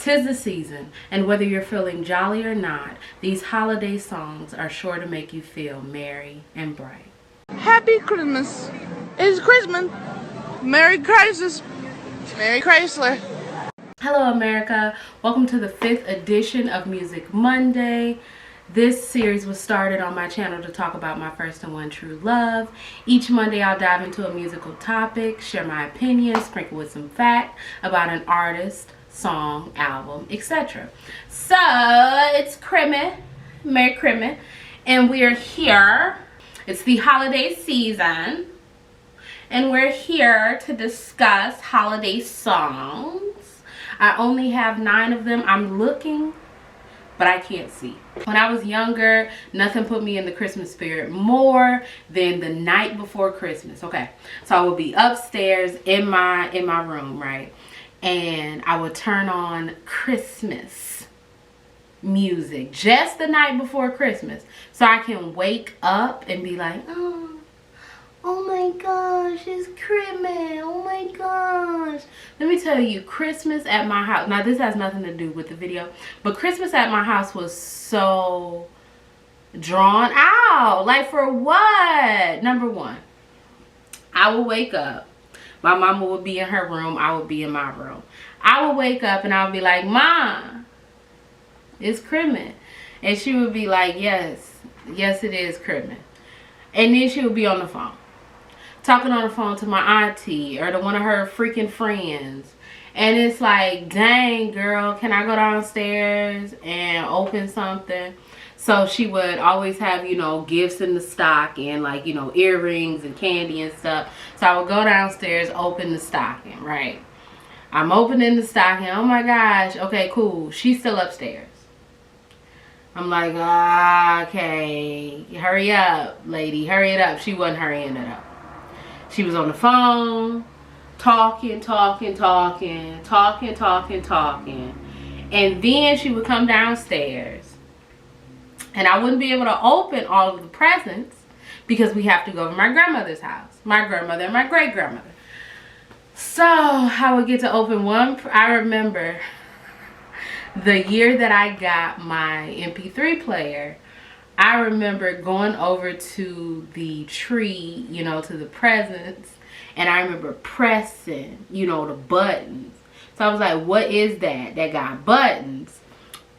'Tis the season, and whether you're feeling jolly or not, these holiday songs are sure to make you feel merry and bright. Happy Christmas. It's Christmas. Merry Christmas. Merry Chrysler. Hello, America. Welcome to the 5th edition of Music Monday. This series was started on my channel to talk about my first and one true love. Each Monday I'll dive into a musical topic, share my opinions, sprinkle with some fact about an artist, song, album, etc. So it's Christmas, Merry Christmas, and we're here. It's the holiday season, and we're here to discuss holiday songs. I only have 9 of them. I'm looking, but I can't see. When I was younger, nothing put me in the Christmas spirit more than the night before Christmas. Okay, so I would be upstairs in my room, right? And I would turn on Christmas music just the night before Christmas, so I can wake up and be like, oh my gosh, it's Christmas. Oh my gosh. Let me tell you, Christmas at my house, now this has nothing to do with the video, but Christmas at my house was so drawn out. Like, for what? Number one, I would wake up. My mama would be in her room. I would be in my room. I would wake up and I would be like, Mom, it's Christmas. And she would be like, yes, it is Christmas. And then she would be on the phone, talking on the phone to my auntie or to one of her freaking friends. And it's like, dang, girl, can I go downstairs and open something? So she would always have, you know, gifts in the stocking, like, you know, earrings and candy and stuff. So I would go downstairs, open the stocking, right? I'm opening the stocking. Oh my gosh. Okay, cool. She's still upstairs. I'm like, okay, hurry up, lady. Hurry it up. She wasn't hurrying it up. She was on the phone, talking. And then she would come downstairs. And I wouldn't be able to open all of the presents because we have to go to my grandmother's house. My grandmother and my great-grandmother. So I would get to open one. I remember the year that I got my MP3 player. I remember going over to the tree, you know, to the presents. And I remember pressing, you know, the buttons. So I was like, what is that? That got buttons.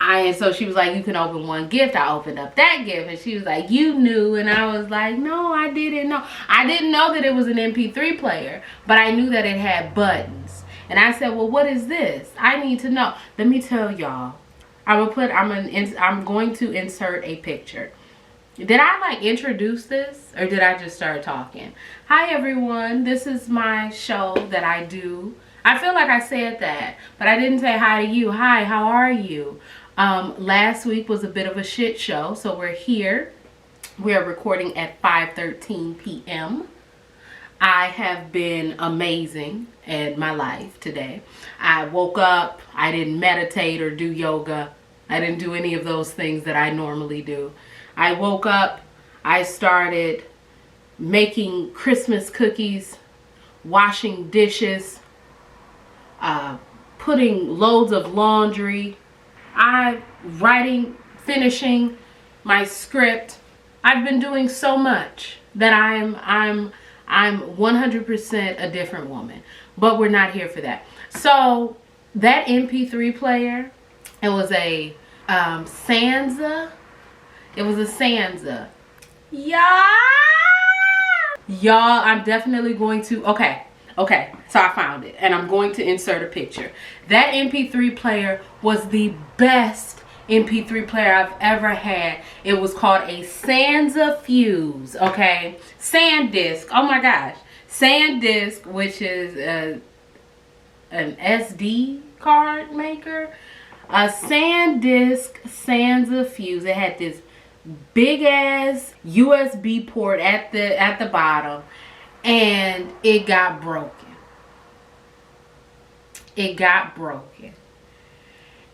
And so she was like, you can open one gift. I opened up that gift and she was like, you knew. And I was like, no, I didn't know. I didn't know that it was an MP3 player, but I knew that it had buttons. And I said, well, what is this? I need to know. Let me tell y'all. I'm going to insert a picture. Did I like introduce this or did I just start talking? Hi everyone. This is my show that I do. I feel like I said that, but I didn't say hi to you. Hi, how are you? Last week was a bit of a shit show, so we're here. We are recording at 5:13 p.m. I have been amazing in my life today. I woke up. I didn't meditate or do yoga. I didn't do any of those things that I normally do. I woke up. I started making Christmas cookies, washing dishes, putting loads of laundry. Finishing my script. I've been doing so much that I'm 100% a different woman. But we're not here for that. So that MP3 player, it was a Sansa. It was a Sansa. Yeah. Y'all, I'm definitely going to. Okay, so I found it and I'm going to insert a picture. That MP3 player was the best MP3 player I've ever had. It was called a Sansa Fuse, okay? SanDisk, oh my gosh. SanDisk, which is an SD card maker. A SanDisk Sansa Fuse. It had this big ass USB port at the bottom. And it got broken. It got broken.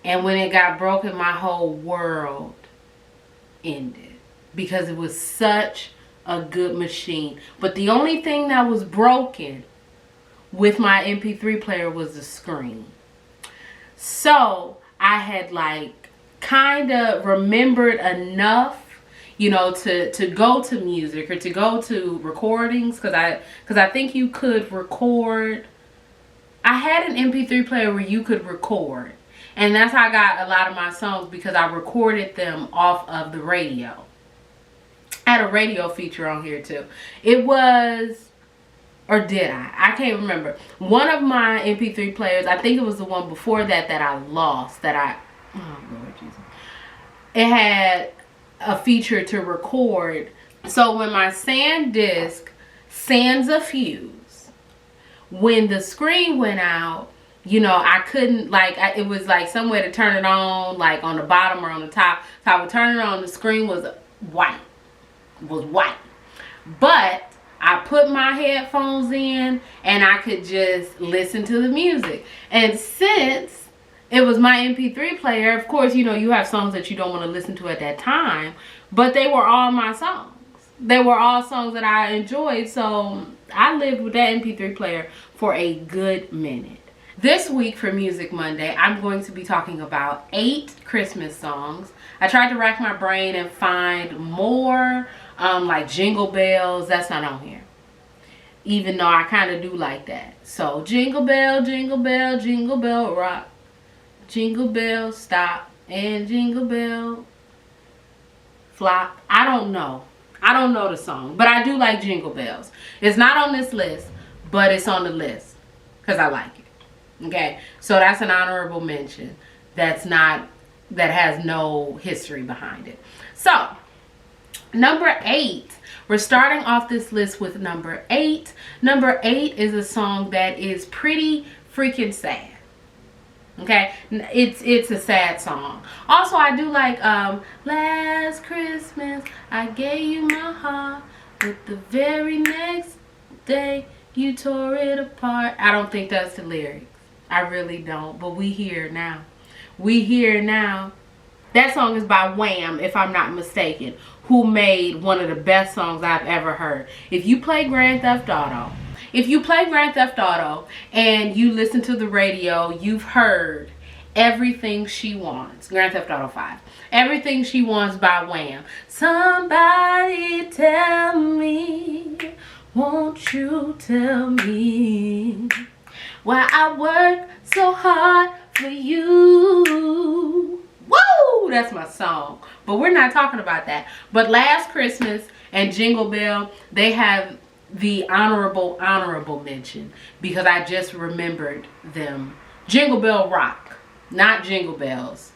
And when it got broken, my whole world ended. Because it was such a good machine. But the only thing that was broken with my MP3 player was the screen. So I had like kind of remembered enough, you know, to go to music or to go to recordings, because I think you could record. I had an MP3 player where you could record, and that's how I got a lot of my songs, because I recorded them off of the radio. I had a radio feature on here too. It was, or did I can't remember. One of my MP3 players, I think it was the one before that I lost, oh Lord Jesus. It had a feature to record. So when my SanDisk sans a fuse, when the screen went out, you know, I couldn't, like, it was like somewhere to turn it on, like on the bottom or on the top. So I would turn it on, the screen was white. But I put my headphones in and I could just listen to the music. And since it was my MP3 player, of course, you know, you have songs that you don't want to listen to at that time, but they were all my songs. They were all songs that I enjoyed, so I lived with that MP3 player for a good minute. This week for Music Monday, I'm going to be talking about 8 Christmas songs. I tried to rack my brain and find more, like Jingle Bells. That's not on here, even though I kind of do like that. So Jingle Bell, Jingle Bell, Jingle Bell Rock. Jingle Bell Stop and Jingle Bell Flop. I don't know the song, but I do like Jingle Bells. It's not on this list, but it's on the list because I like it. Okay, so that's an honorable mention. That has no history behind it. So number 8, we're starting off this list with number 8. Number 8 is a song that is pretty freaking sad. Okay, it's a sad song. Also, I do like Last Christmas I gave you my heart, but the very next day you tore it apart. I don't think that's the lyrics. I really don't, but we here now. We here now. That song is by Wham, if I'm not mistaken, who made one of the best songs I've ever heard. If you play Grand Theft Auto and you listen to the radio, you've heard Everything She Wants, Grand Theft Auto 5. Everything She Wants by Wham. Somebody tell me, won't you tell me why I work so hard for you. Woo! That's my song. But we're not talking about that. But Last Christmas and Jingle Bell, they have the honorable mention because I just remembered them. Jingle Bell Rock, not Jingle Bells,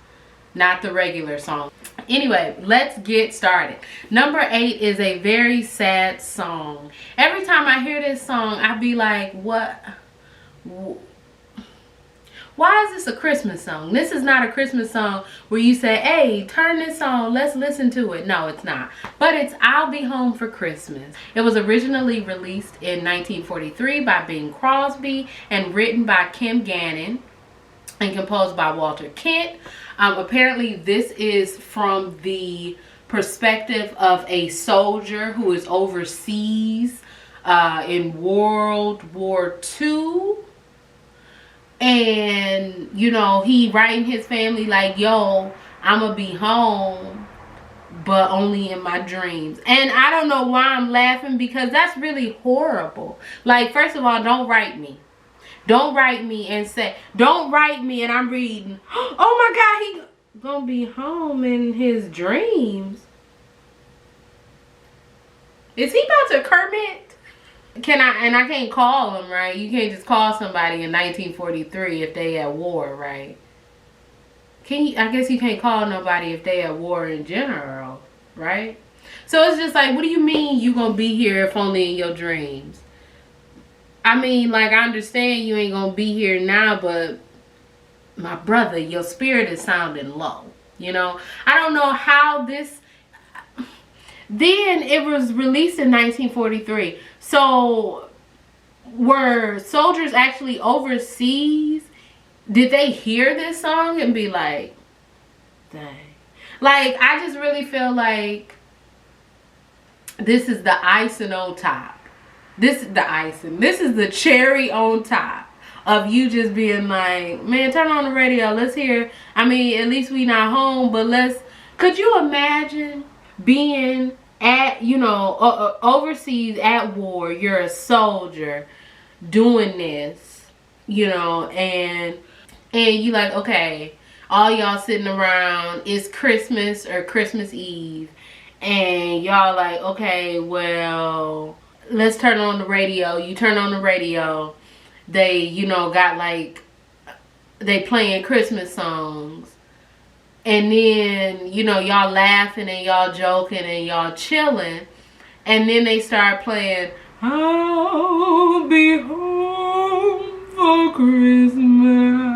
not the regular song. Anyway, let's get started. Number 8 is a very sad song. Every time I hear this song, I be like, what? Why is this a Christmas song? This is not a Christmas song where you say, hey, turn this on, let's listen to it. No, it's not. But it's I'll Be Home for Christmas. It was originally released in 1943 by Bing Crosby and written by Kim Gannon and composed by Walter Kent. Apparently, this is from the perspective of a soldier who is overseas in World War II. And, you know, he writing his family like, yo, I'm going to be home, but only in my dreams. And I don't know why I'm laughing because that's really horrible. Like, first of all, don't write me. Don't write me and say, don't write me and I'm reading, oh my God, he going to be home in his dreams. Is he about to Kermit? I can't call him, right? You can't just call somebody in 1943 if they at war, right? I guess you can't call nobody if they at war in general, right? So it's just like, what do you mean you gonna be here if only in your dreams? I mean, like, I understand you ain't gonna be here now, but my brother, your spirit is sounding low, you know? I don't know how this... Then it was released in 1943. So were soldiers actually overseas? Did they hear this song and be like, dang. Like, I just really feel like this is the icing on top. This is the icing. This is the cherry on top of you just being like, man, turn on the radio. Let's hear. I mean, at least we not home, but could you imagine being at, you know, overseas at war? You're a soldier doing this, you know, and you like, okay, all y'all sitting around, it's Christmas or Christmas Eve, and y'all like, okay, well, let's turn on the radio. You turn on the radio, they, you know, got like, they playing Christmas songs. And then, you know, y'all laughing and y'all joking and y'all chilling. And then they start playing, I'll be home for Christmas.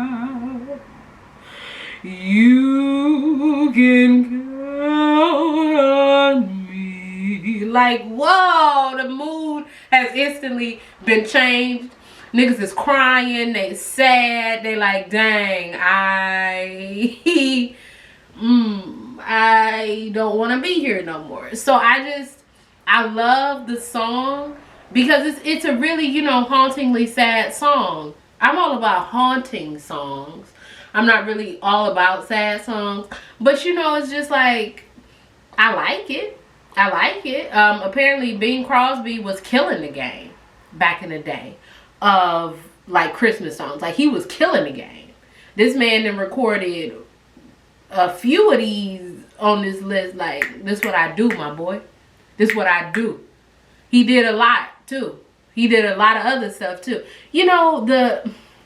You can count on me. Like, whoa, the mood has instantly been changed. Niggas is crying, they sad, they like, dang, I don't want to be here no more. So I love the song because it's a really, you know, hauntingly sad song. I'm all about haunting songs. I'm not really all about sad songs, but you know, it's just like, I like it. I like it. Apparently Bing Crosby was killing the game back in the day of like Christmas songs. Like, he was killing the game. This man then recorded a few of these on this list. Like, this what I do, my boy. This what I do. He did a lot too. He did a lot of other stuff too. You know,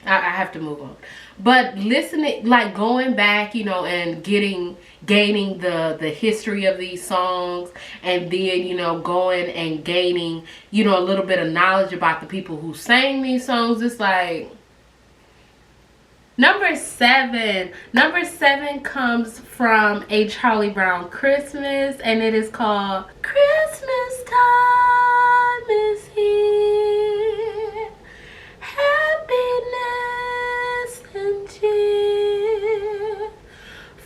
I have to move on. But listening, like going back, you know, and gaining the history of these songs, and then, you know, going and gaining, you know, a little bit of knowledge about the people who sang these songs. It's like, Number seven comes from A Charlie Brown Christmas, and it is called Christmas Time is Here, Happiness and Cheer,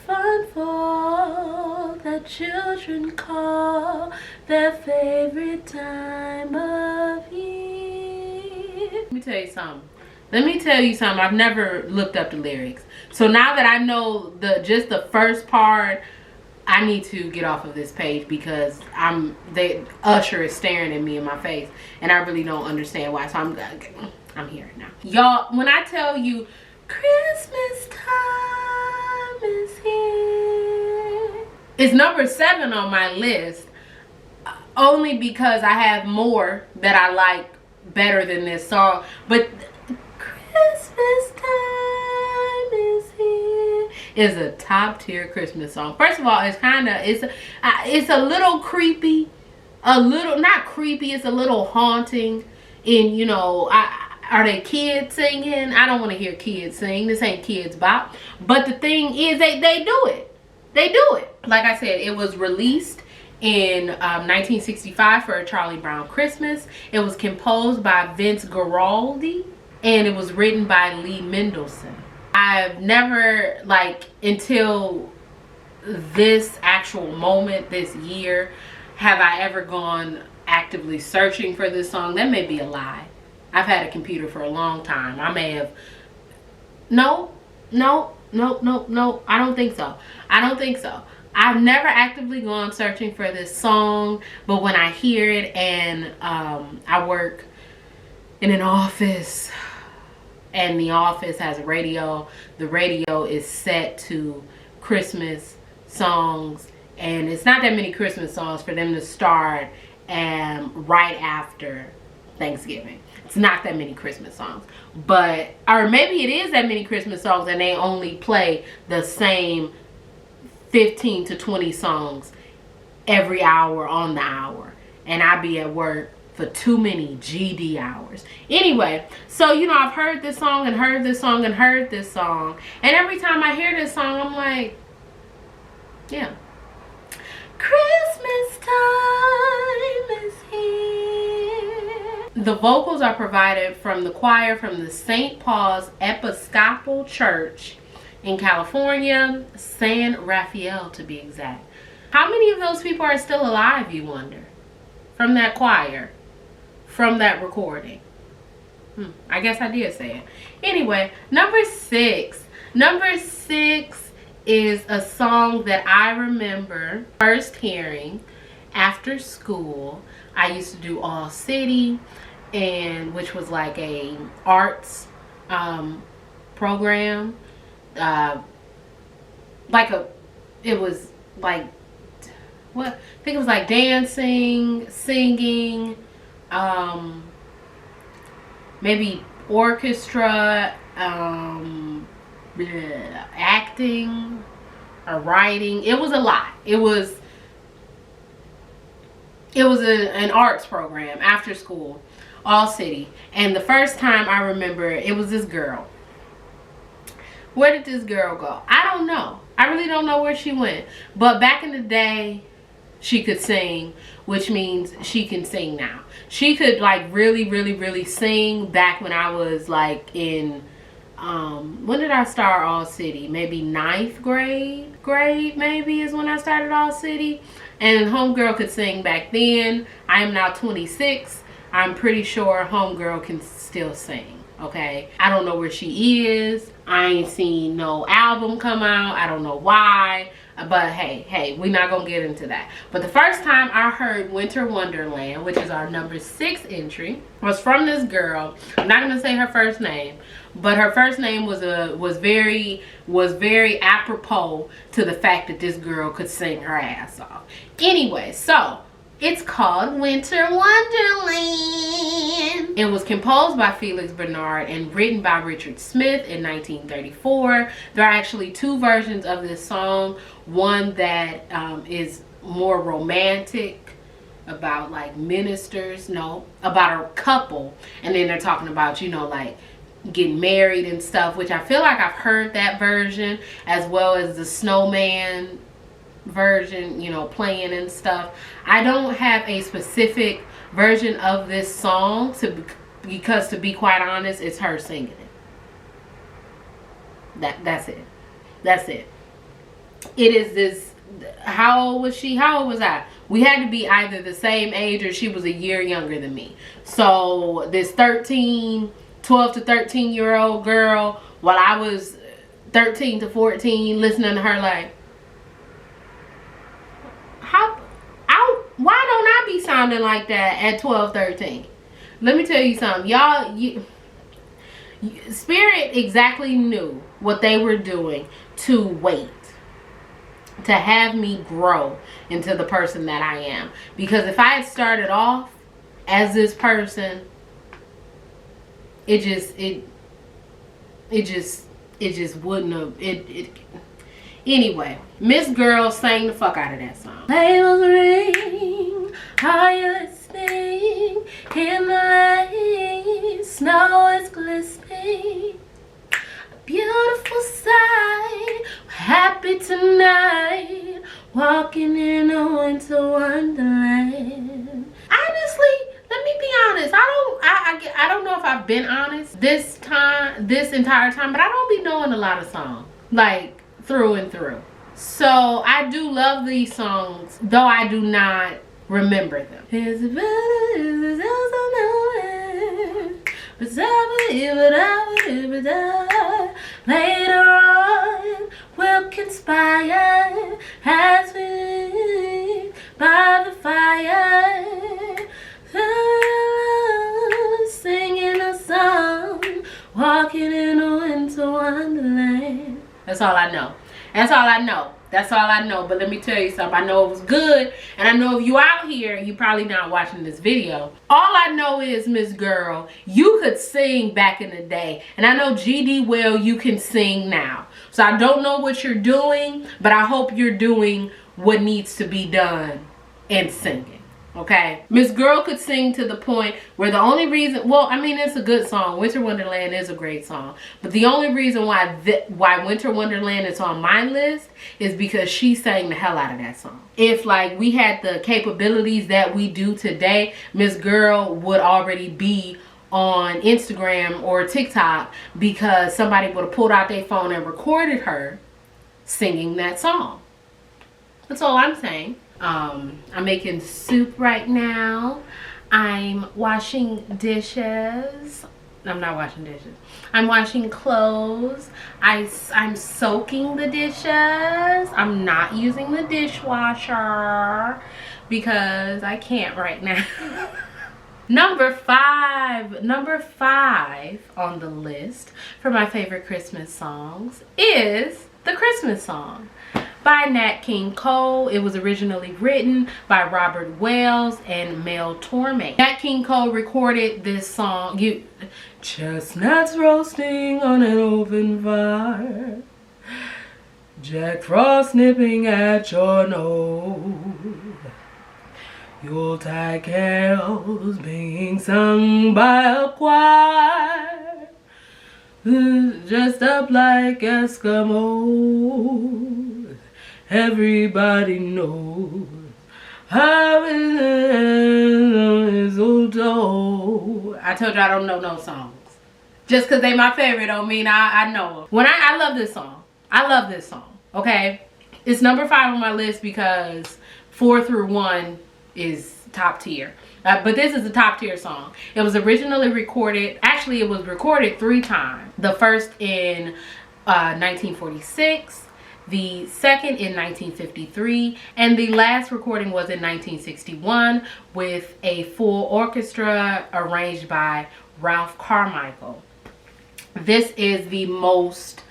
Fun for all the children call their favorite time of year. Let me tell you something. I've never looked up the lyrics. So now that I know just the first part, I need to get off of this page because Usher is staring at me in my face, and I really don't understand why. So I'm here now. Y'all, when I tell you Christmas time is here, it's number 7 on my list, only because I have more that I like better than this song. But Christmas time is here is a top tier Christmas song. First of all, it's a little creepy, not creepy, it's a little haunting. And you know, are they kids singing? I don't want to hear kids sing. This ain't Kids Bop. But the thing is, they do it. They do it. Like I said, it was released in 1965 for A Charlie Brown Christmas. It was composed by Vince Guaraldi, and it was written by Lee Mendelsohn. I've never, like, until this actual moment this year, have I ever gone actively searching for this song. That may be a lie. I've had a computer for a long time. I may have... No, I don't think so. I've never actively gone searching for this song, but when I hear it, and I work in an office, and the office has a radio, the radio is set to Christmas songs, and it's not that many Christmas songs for them to start right after Thanksgiving. It's not that many Christmas songs, but, or maybe it is that many Christmas songs and they only play the same 15 to 20 songs every hour on the hour, and I be at work for too many GD hours. Anyway, so you know, I've heard this song and heard this song and heard this song, and every time I hear this song, I'm like, yeah, Christmas time is here. The vocals are provided from the choir from the St. Paul's Episcopal Church in California, San Rafael to be exact. How many of those people are still alive, you wonder? From that choir, from that recording. I guess I did say it. Anyway, number six. Number six is a song that I remember first hearing after school. I used to do All City, and which was like a arts program. It was like, what? I think it was like dancing, singing, maybe orchestra, acting or writing. It was a lot. It was an arts program after school, All City. And the first time I remember, it was this girl. Where did this girl go? I don't know. I really don't know where she went. But back in the day, she could sing, which means she can sing now. She could like really sing back when I was like in, when did I start All City? Maybe 9th grade maybe is when I started All City. And Homegirl could sing back then. I am now 26. I'm pretty sure Homegirl can still sing, okay? I don't know where she is. I ain't seen no album come out. I don't know why. But hey, we're not gonna get into that. But the first time I heard Winter Wonderland, which is our number 6 entry, was from this girl. I'm not gonna say her first name, but her first name was very apropos to the fact that this girl could sing her ass off. Anyway, so it's called Winter Wonderland. It was composed by Felix Bernard and written by Richard Smith in 1934. There are actually 2 versions of this song. One that is more romantic, about like ministers, about a couple. And then they're talking about, you know, like getting married and stuff, which I feel like I've heard that version, as well as the snowman version, you know, playing and stuff. I don't have a specific version of this song because to be quite honest, it's her singing it. That's it. It is this. How old was she? How old was I? We had to be either the same age or she was a year younger than me. So this 12 to 13 year old girl, while I was 13 to 14, listening to her like, why don't I be sounding like that at 12, 13? Let me tell you something. Y'all, Spirit exactly knew what they were doing to wait. To have me grow into the person that I am. Because if I had started off as this person, it just wouldn't have, Anyway, Miss Girl sang the fuck out of that song. Bells ring, are you listening? In the lane, snow is glistening. A beautiful sight, we're happy tonight, walking in a winter wonderland. Honestly, let me be honest. I don't know if I've been honest this entire time, but I don't be knowing a lot of songs. Like, through and through. So I do love these songs, though I do not remember them. Later on we'll conspire as we by the fire, singing a song, walking in a winter wonderland. That's all I know. That's all I know. That's all I know. But let me tell you something. I know it was good. And I know if you out here, you probably not watching this video. All I know is, Miss Girl, you could sing back in the day. And I know GD Well, you can sing now. So I don't know what you're doing, but I hope you're doing what needs to be done and singing. Okay, Miss Girl could sing to the point where the only reason, well, I mean, it's a good song. Winter Wonderland is a great song. But the only reason why Winter Wonderland is on my list is because she sang the hell out of that song. If like we had the capabilities that we do today, Miss Girl would already be on Instagram or TikTok because somebody would have pulled out their phone and recorded her singing that song. That's all I'm saying. I'm making soup right now. I'm washing dishes. I'm not washing dishes. I'm washing clothes. I'm soaking the dishes. I'm not using the dishwasher because I can't right now. Number five on the list for my favorite Christmas songs is The Christmas Song by Nat King Cole. It was originally written by Robert Wells and Mel Torme. Nat King Cole recorded this song. Chestnuts roasting on an open fire, Jack Frost nipping at your nose, Yuletide carols being sung by a choir, dressed up like Eskimos. Everybody knows how is old. I told you I don't know no songs. Just because they my favorite don't mean I know them. I love this song. I love this song. Okay? It's number 5 on my list because 4 through 1 is top tier. But this is a top tier song. It was originally recorded. Actually, it was recorded 3 times. The first in 1946. The second in 1953, and the last recording was in 1961 with a full orchestra arranged by Ralph Carmichael. This is the most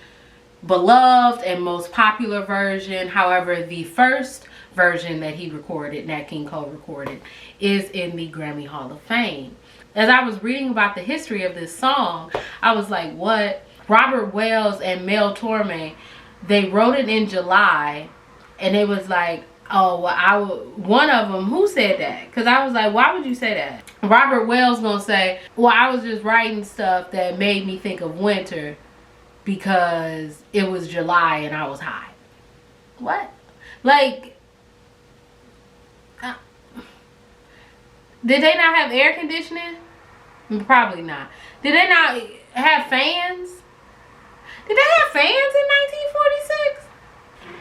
beloved and most popular version. However, the first version that he recorded, Nat King Cole recorded, is in the Grammy Hall of Fame. As I was reading about the history of this song, I was like, what? Robert Wells and Mel Torme, they wrote it in July, and it was like, oh, well, one of them, who said that? Because I was like, why would you say that? Robert Wells gonna say, well, I was just writing stuff that made me think of winter because it was July and I was high. What? Like, did they not have air conditioning? Probably not. Did they not have fans? Did they have fans in 1946?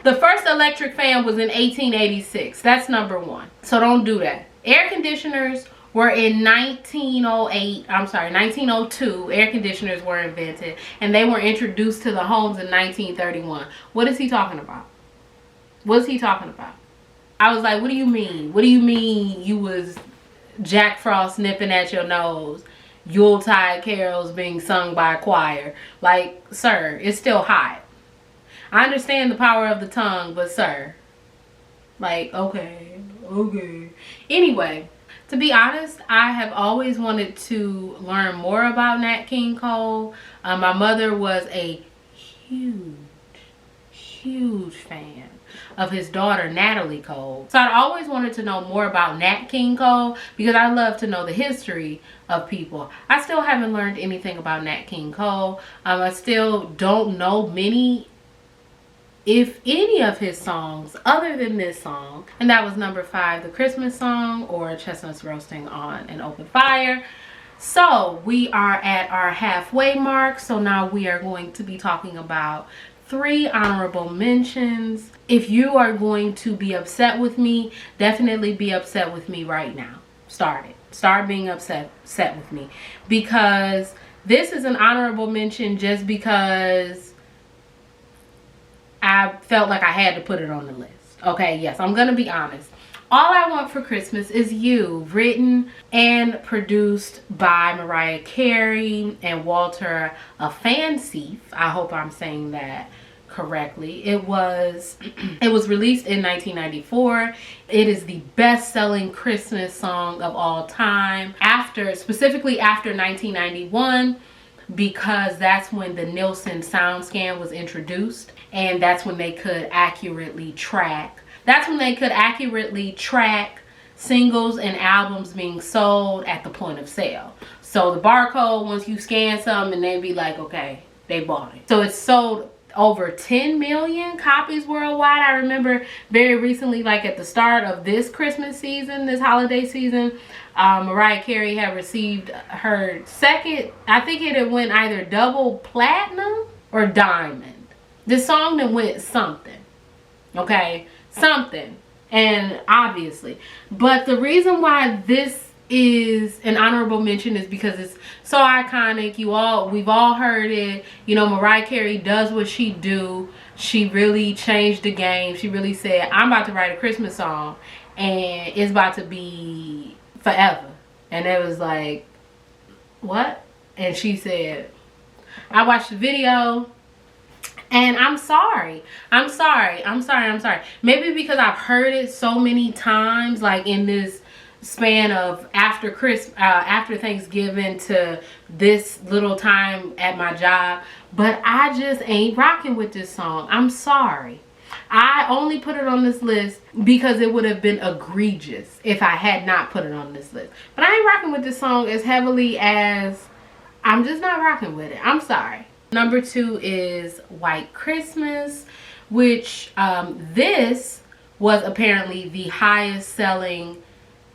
The first electric fan was in 1886. That's number 1. So don't do that. Air conditioners were in 1902. Air conditioners were invented, and they were introduced to the homes in 1931. What is he talking about? What is he talking about? I was like, what do you mean? What do you mean you was Jack Frost nipping at your nose? Yuletide carols being sung by a choir. Like, sir, it's still hot. I understand the power of the tongue, but sir, like, okay. Anyway, to be honest, I have always wanted to learn more about Nat King Cole. My mother was a huge fan of his daughter Natalie Cole, so I'd always wanted to know more about Nat King Cole because I love to know the history of people. I still haven't learned anything about Nat King Cole. I still don't know many, if any, of his songs other than this song, and that was number 5, The Christmas Song, or Chestnuts Roasting on an Open Fire. So we are at our halfway mark, so now we are going to be talking about 3 honorable mentions. If you are going to be upset with me, definitely be upset with me right now. Start being upset with me, because this is an honorable mention just because I felt like I had to put it on the list. Okay, yes, I'm gonna be honest. All I Want for Christmas Is You, written and produced by Mariah Carey and Walter Afanasieff. I hope I'm saying that correctly. It was released in 1994. It is the best-selling Christmas song of all time, specifically after 1991, because that's when the Nielsen sound scan was introduced, and that's when they could accurately track singles and albums being sold at the point of sale. So the barcode, once you scan something, and they be like, okay, they bought it. So it's sold over 10 million copies worldwide. I remember very recently, like at the start of this Christmas season, this holiday season, Mariah Carey had received her second, I think it had went either double platinum or diamond. This song that went something, okay, something, and obviously. But the reason why this is an honorable mention is because it's so iconic. We've all heard it. You know, Mariah Carey does what she do. She really changed the game. She really said, I'm about to write a Christmas song and it's about to be forever. And it was like, what? And she said, I watched the video and I'm sorry. Maybe because I've heard it so many times, like in this span of after Thanksgiving to this little time at my job, but I just ain't rocking with this song. I'm sorry. I only put it on this list because it would have been egregious if I had not put it on this list. But I ain't rocking with this song as heavily as I'm just not rocking with it. I'm sorry. Number 2 is White Christmas, which this was apparently the highest selling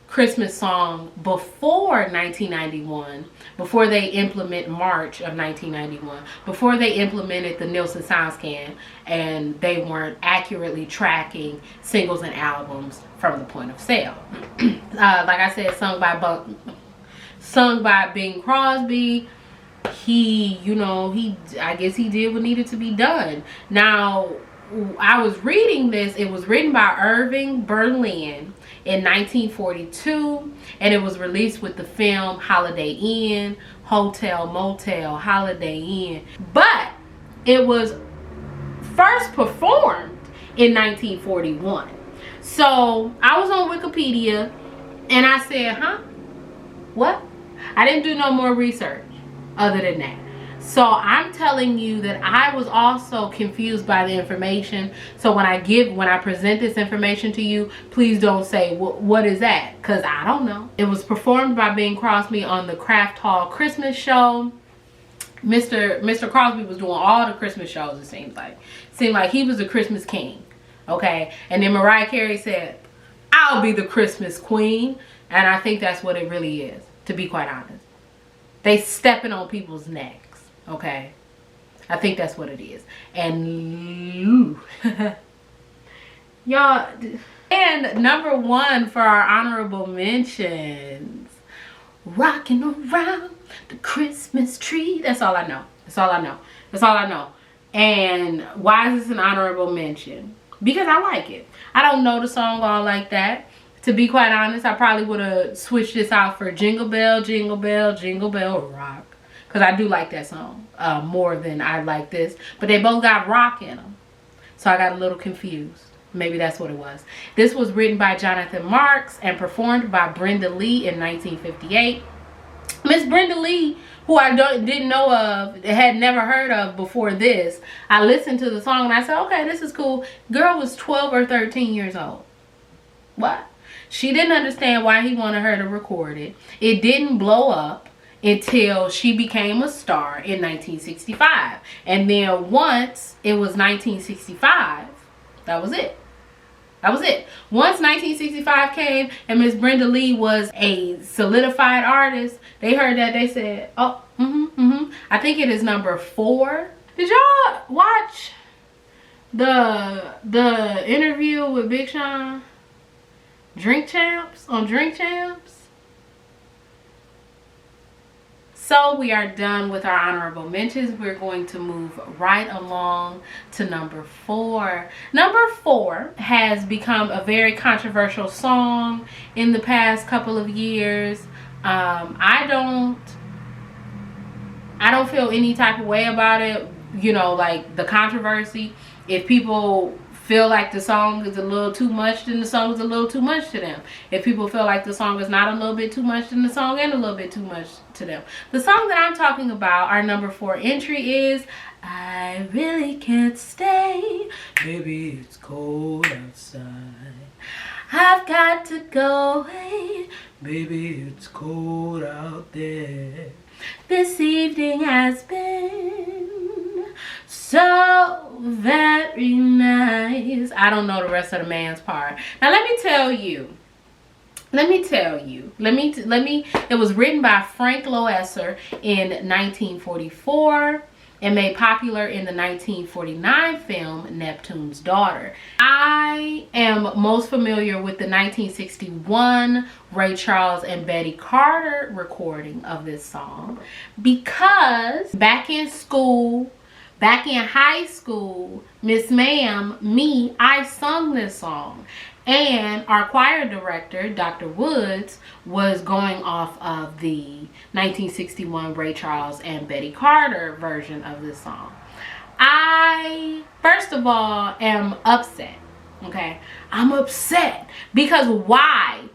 Christmas song before 1991, before they implement March of 1991, before they implemented the Nielsen SoundScan and they weren't accurately tracking singles and albums from the point of sale. Like I said, sung by Bing Crosby. I guess he did what needed to be done. Now, I was reading this. It was written by Irving Berlin in 1942, and it was released with the film Holiday Inn, Hotel Motel, Holiday Inn. But it was first performed in 1941. So I was on Wikipedia and I said, huh? What? I didn't do no more research other than that. So I'm telling you that I was also confused by the information. So when I present this information to you, please don't say, what is that? Because I don't know. It was performed by Bing Crosby on the Kraft Hall Christmas show. Mr. Crosby was doing all the Christmas shows, it seemed like. It seemed like he was the Christmas king. Okay. And then Mariah Carey said, I'll be the Christmas queen. And I think that's what it really is, to be quite honest. They stepping on people's necks. Okay, I think that's what it is. And y'all, and number 1 for our honorable mentions, rocking around the Christmas tree. That's all I know. And why is this an honorable mention? Because I like it. I don't know the song all like that. To be quite honest, I probably would have switched this out for Jingle Bell, Jingle Bell, Jingle Bell Rock. Because I do like that song more than I like this. But they both got rock in them. So I got a little confused. Maybe that's what it was. This was written by Jonathan Marks and performed by Brenda Lee in 1958. Miss Brenda Lee, who I didn't know of, had never heard of before this. I listened to the song and I said, okay, this is cool. Girl was 12 or 13 years old. What? She didn't understand why he wanted her to record it. It didn't blow up until she became a star in 1965. And then once it was 1965, that was it. Once 1965 came and Miss Brenda Lee was a solidified artist, they heard that, they said, oh, I think it is number 4. Did y'all watch the interview with Big Sean? Drink Champs on Drink Champs? So we are done with our honorable mentions. We're going to move right along to number 4. Number 4 has become a very controversial song in the past couple of years. I don't feel any type of way about it. You know, like the controversy. If people feel like the song is a little too much, then the song is a little too much to them. If people feel like the song is not a little bit too much, then the song ain't a little bit too much to them. The song that I'm talking about, our number 4 entry, is I Really Can't Stay. Baby, it's cold outside. I've got to go away. Baby, it's cold out there. This evening has been so very nice. I don't know the rest of the man's part. Now let me tell you. It was written by Frank Loesser in 1944. and made popular in the 1949 film Neptune's Daughter. I am most familiar with the 1961 Ray Charles and Betty Carter recording of this song because back in high school, Miss Ma'am, I sung this song. And our choir director, Dr. Woods, was going off of the 1961 Ray Charles and Betty Carter version of this song. I, first of all, am upset. Okay? I'm upset because why?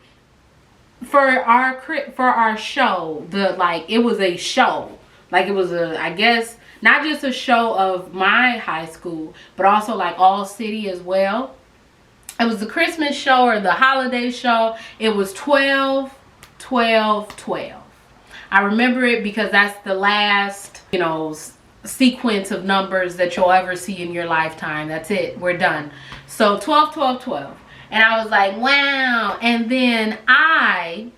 For our show, it was a show. Like, it was I guess, not just a show of my high school, but also like all city as well. It was the Christmas show or the holiday show. It was 12, 12, 12. I remember it because that's the last, sequence of numbers that you'll ever see in your lifetime. That's it. We're done. So 12, 12, 12. And I was like, wow. And then I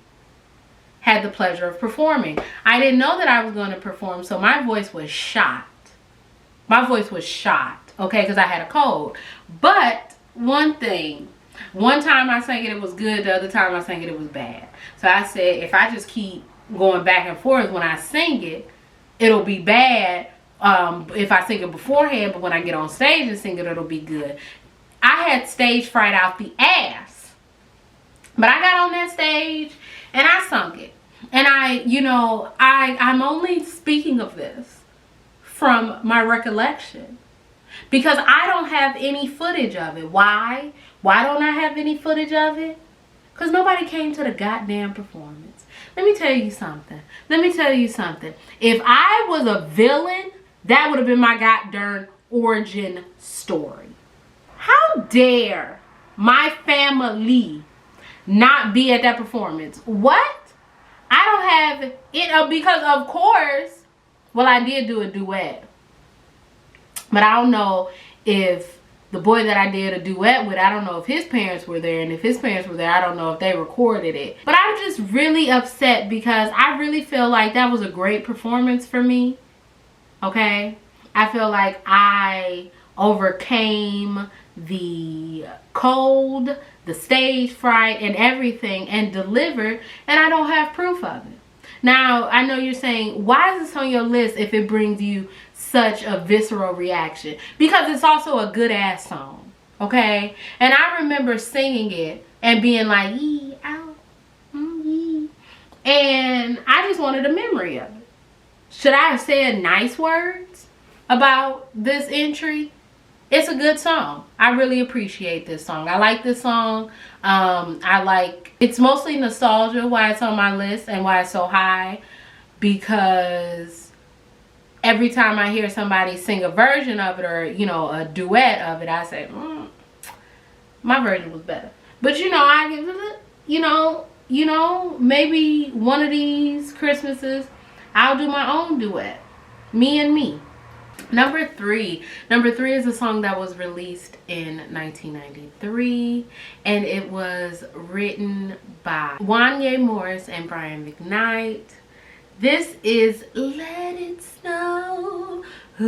had the pleasure of performing. I didn't know that I was going to perform, so my voice was shot. Okay, because I had a cold. But one time I sang it was good, the other time I sang it was bad. So I said, if I just keep going back and forth when I sing it, it'll be bad if I sing it beforehand, but when I get on stage and sing it, it'll be good. I had stage fright out the ass, but I got on that stage and I sung it. And I'm only speaking of this from my recollection, because I don't have any footage of it. Why? Why don't I have any footage of it? Because nobody came to the goddamn performance. Let me tell you something. If I was a villain, that would have been my goddamn origin story. How dare my family not be at that performance? What? I don't have it because, of course, well, I did do a duet. But I don't know if the boy that I did a duet with, I don't know if his parents were there. And if his parents were there, I don't know if they recorded it. But I'm just really upset because I really feel like that was a great performance for me. Okay? I feel like I overcame the cold, the stage fright, and everything and delivered. And I don't have proof of it. Now, I know you're saying, why is this on your list if it brings you such a visceral reaction? Because it's also a good ass song, okay? And I remember singing it and being like, yee, ow, yee. And I just wanted a memory of it. Should I have said nice words about this entry? It's a good song. I really appreciate this song. I like this song. It's mostly nostalgia why it's on my list and why it's so high, because every time I hear somebody sing a version of it or, a duet of it, I say, my version was better. But, I give it, maybe one of these Christmases, I'll do my own duet. Me and me. Number three is a song that was released in 1993, and it was written by Wanya Morris and Brian McKnight. This is Let It Snow, oh, let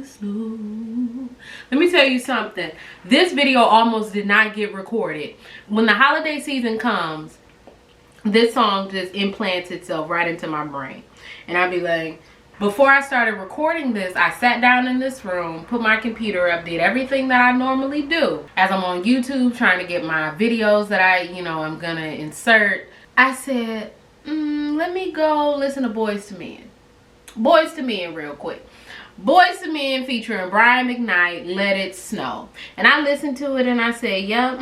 it snow. Let me tell you something. This video almost did not get recorded. When the holiday season comes, this song just implants itself right into my brain. And I'd be like, before I started recording this, I sat down in this room, put my computer up, did everything that I normally do. As I'm on YouTube trying to get my videos that I'm gonna insert, I said, let me go listen to Boyz II Men. Boyz II Men real quick. Boyz II Men featuring Brian McKnight, Let It Snow. And I listened to it and I said, yeah,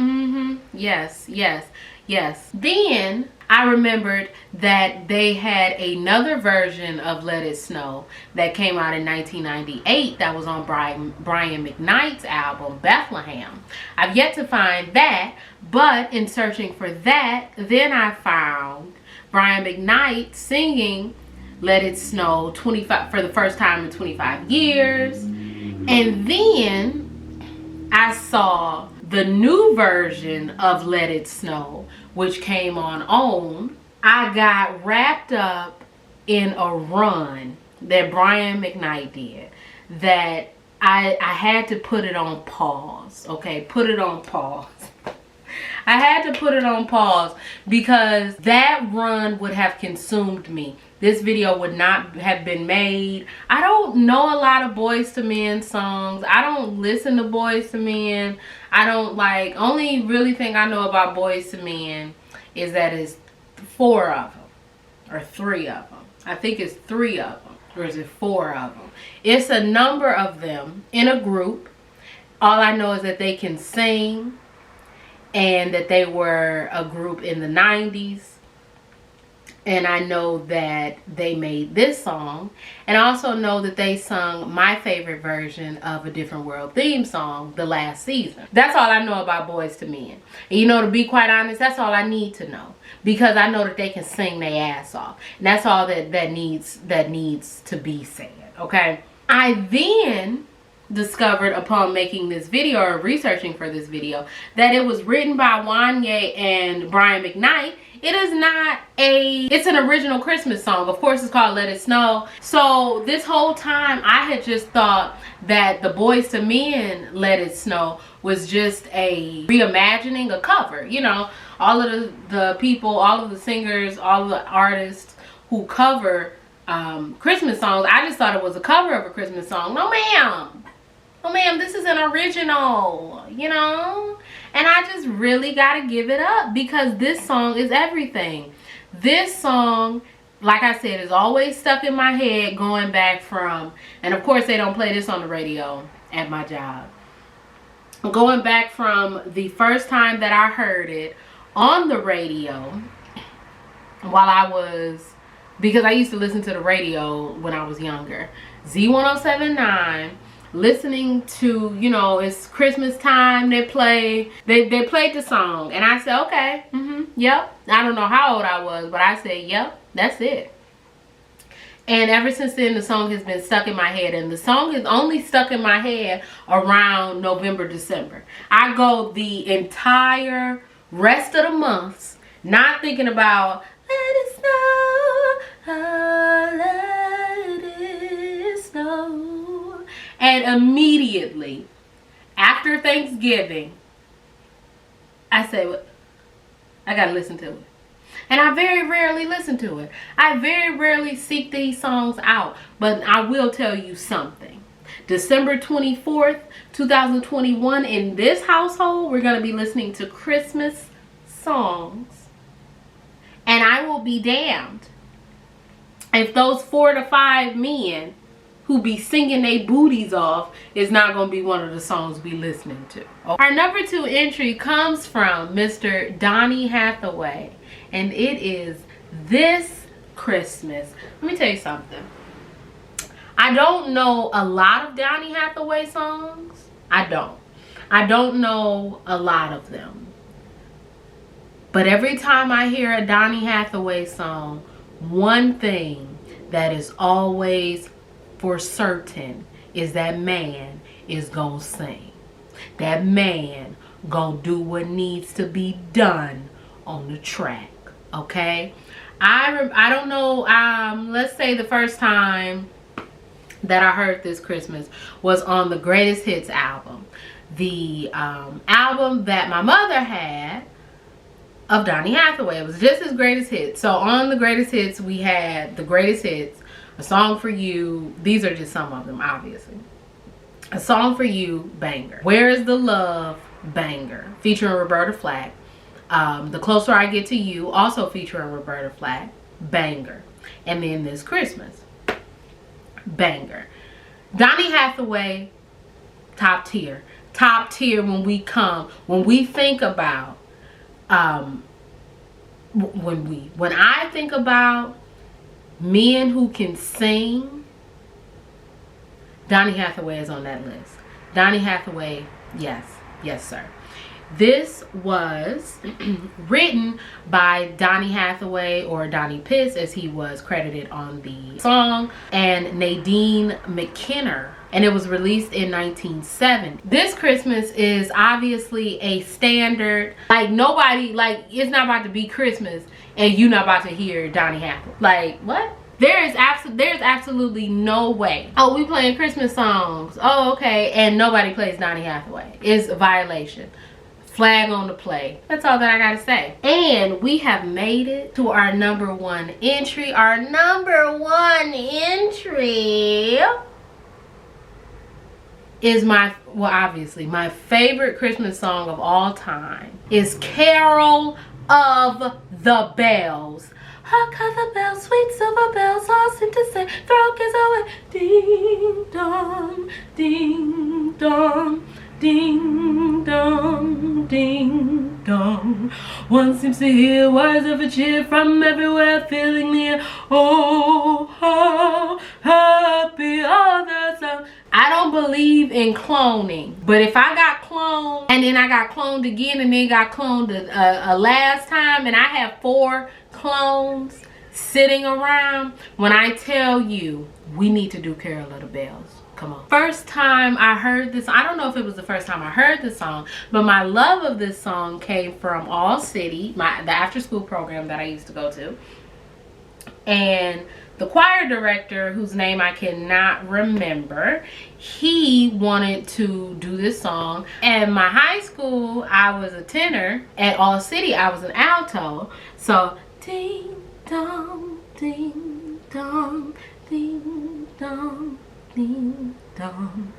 yes, yes, yes. Then I remembered that they had another version of Let It Snow that came out in 1998 that was on Brian McKnight's album, Bethlehem. I've yet to find that, but in searching for that, then I found Brian McKnight singing Let It Snow for the first time in 25 years. And then I saw the new version of Let It Snow, which came on OWN. I got wrapped up in a run that Brian McKnight did that I had to put it on pause. Okay, put it on pause. I had to put it on pause because that run would have consumed me. This video would not have been made. I don't know a lot of Boyz II Men songs. I don't listen to Boyz II Men. I don't like, only really thing I know about Boyz II Men is that it's 4 of them or 3 of them. I think it's 3 of them, or is it 4 of them? It's a number of them in a group. All I know is that they can sing and that they were a group in the 90s. And I know that they made this song. And I also know that they sung my favorite version of A Different World theme song the last season. That's all I know about Boyz II Men. And you know, to be quite honest, that's all I need to know. Because I know that they can sing their ass off. And that's all that needs to be said. Okay? I then discovered upon making this video or researching for this video that it was written by Wanya and Brian McKnight. It is not it's an original Christmas song. Of course, it's called Let It Snow. So this whole time I had just thought that the Boyz II Men Let It Snow was just a reimagining, a cover. You know, all of the people, all of the singers, all of the artists who cover Christmas songs, I just thought it was a cover of a Christmas song. No ma'am. Oh ma'am, this is an original, you know? And I just really gotta give it up because this song is everything. This song, like I said, is always stuck in my head going back from, and of course they don't play this on the radio at my job. Going back from the first time that I heard it on the radio because I used to listen to the radio when I was younger. Z1079. Listening to, you know, it's Christmas time, they played the song, and I said, okay, yep. I don't know how old I was, but I said, yep, that's it. And ever since then, the song has been stuck in my head, and the song is only stuck in my head around November, December. I go the entire rest of the months not thinking about let it snow, oh, let it snow. And immediately after Thanksgiving, I say, well, I gotta listen to it. And I very rarely listen to it. I very rarely seek these songs out. But I will tell you something. December 24th, 2021, in this household, we're gonna be listening to Christmas songs. And I will be damned if those 4 to 5 men who be singing they booties off is not going to be one of the songs we listening to. Our number 2 entry comes from Mr. Donnie Hathaway, and it is This Christmas. Let me tell you something. I don't know a lot of Donnie Hathaway songs. I don't know a lot of them. But every time I hear a Donnie Hathaway song, one thing that is always for certain is that man is gonna sing. That man gonna do what needs to be done on the track. Okay, I don't know. Let's say the first time that I heard This Christmas was on the Greatest Hits album, the album that my mother had of Donnie Hathaway. It was just his greatest hits. So on the Greatest Hits, we had the Greatest Hits, A Song for You. These are just some of them, obviously. A Song for You, banger. Where is the Love, banger, featuring Roberta Flack. The Closer I Get to You, also featuring Roberta Flack, banger. And then This Christmas, banger. Donnie Hathaway, top tier. Top tier when we think about when I think about men who can sing, Donnie Hathaway is on that list. Donnie Hathaway, yes sir. This was written by Donnie Hathaway, or Donnie Pitts as he was credited on the song, and Nadine McKinnon, and it was released in 1970. This Christmas is obviously a standard. Like, nobody, like, it's not about to be Christmas and you not about to hear Donnie Hathaway. Like, what? There's absolutely no way. Oh, we playing Christmas songs. Oh, okay. And nobody plays Donnie Hathaway. It's a violation. Flag on the play. That's all that I gotta say. And we have made it to our number one entry. Our number one entry is obviously my favorite Christmas song of all time is Carol of the Bells. Hark the bells, sweet silver bells, all seem to say, throw kiss away. Ding dong, ding dong, ding dong, ding dong. One seems to hear words of a cheer from everywhere, filling the air. Oh, how happy are the sounds. I don't believe in cloning, but if I got cloned and then I got cloned again and then got cloned a last time and I have 4 clones sitting around, when I tell you we need to do Carol of the Bells, come on. First time I heard this, I don't know if it was the first time I heard this song, but my love of this song came from All City, the after school program that I used to go to. And the choir director, whose name I cannot remember, he wanted to do this song. At my high school, I was a tenor. At All City, I was an alto. So, ding dong, ding dong, ding dong, ding dong.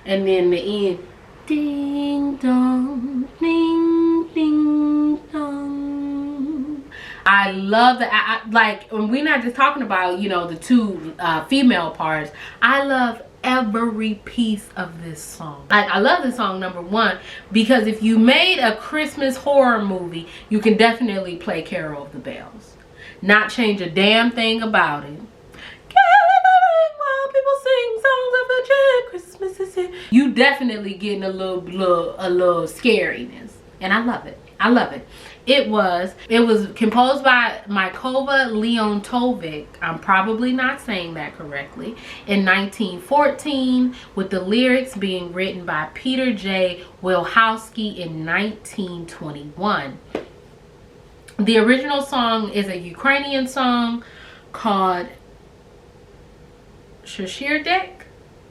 And then the end, ding dong, ding, ding dong. I love that. Like, we're not just talking about, you know, the 2 female parts. I love every piece of this song. Like, I love this song, number one, because if you made a Christmas horror movie, you can definitely play Carol of the Bells. Not change a damn thing about it. While people sing songs of a cheer, Christmas is here. You definitely getting a little scariness. And I love it. I love it. It was composed by Mykova Leontovic. I'm probably not saying that correctly. In 1914, with the lyrics being written by Peter J. Wilhowsky in 1921. The original song is a Ukrainian song called Shashirdek.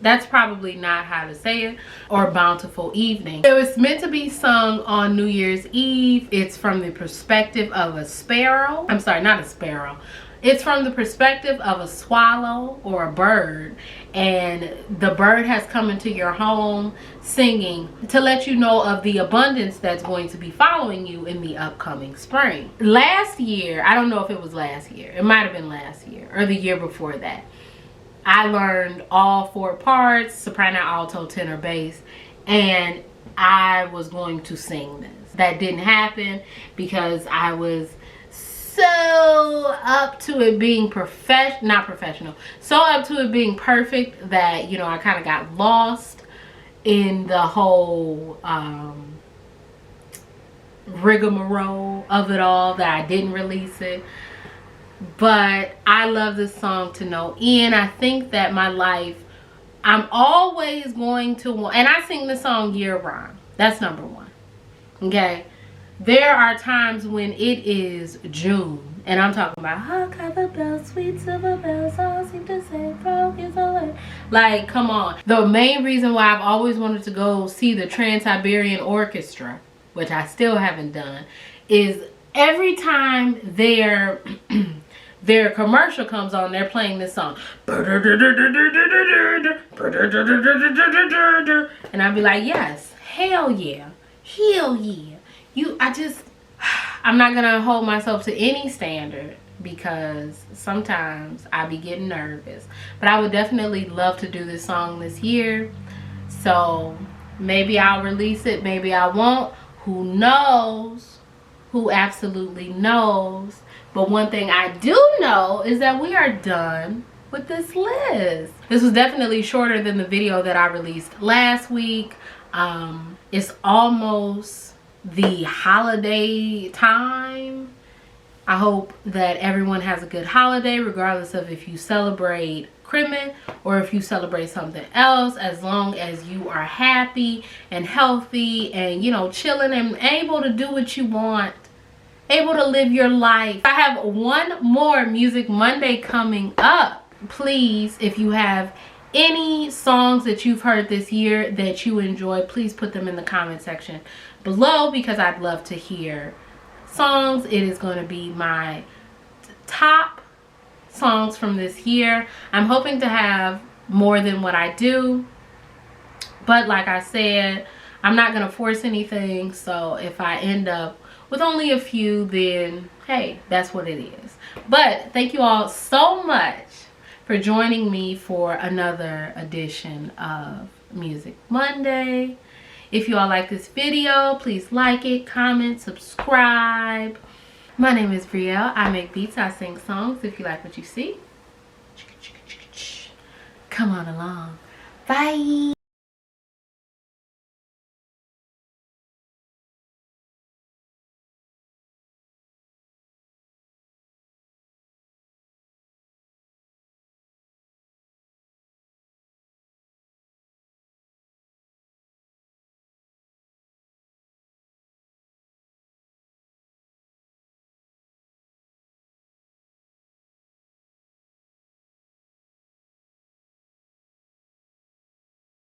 That's probably not how to say it. Or Bountiful Evening. It was meant to be sung on New Year's Eve. It's from the perspective of a sparrow. I'm sorry, not a sparrow. It's from the perspective of a swallow or a bird. And the bird has come into your home singing to let you know of the abundance that's going to be following you in the upcoming spring. Last year, I don't know if it was last year. It might have been last year or the year before that. I learned all 4 parts, soprano, alto, tenor, bass, and I was going to sing this. That didn't happen because I was so up to it being so up to it being perfect that, you know, I kind of got lost in the whole rigmarole of it all, that I didn't release it. But I love this song to no end. I think that my life, I'm always going to want, and I sing this song year round. That's number one. Okay? There are times when it is June, and I'm talking about, hark the bells, sweet silver bells, all seem to say, focus away. Like, come on. The main reason why I've always wanted to go see the Trans-Siberian Orchestra, which I still haven't done, is every time their commercial comes on, they're playing this song. And I'd be like, yes, hell yeah. Hell yeah. I'm not gonna hold myself to any standard because sometimes I be getting nervous. But I would definitely love to do this song this year. So maybe I'll release it, maybe I won't. Who knows? Who absolutely knows? But one thing I do know is that we are done with this list. This was definitely shorter than the video that I released last week. It's almost the holiday time. I hope that everyone has a good holiday, regardless of if you celebrate Christmas or if you celebrate something else, as long as you are happy and healthy and, you know, chilling and able to do what you want able to live your life. I have one more Music Monday coming up. Please, if you have any songs that you've heard this year that you enjoy, please put them in the comment section below, because I'd love to hear songs. It is going to be my top songs from this year. I'm hoping to have more than what I do, but like I said, I'm not going to force anything. So if I end up with only a few, then hey, that's what it is. But thank you all so much for joining me for another edition of Music Monday. If you all like this video, please like it, comment, subscribe. My name is Brielle. I make beats, I sing songs. If you like what you see, come on along. Bye.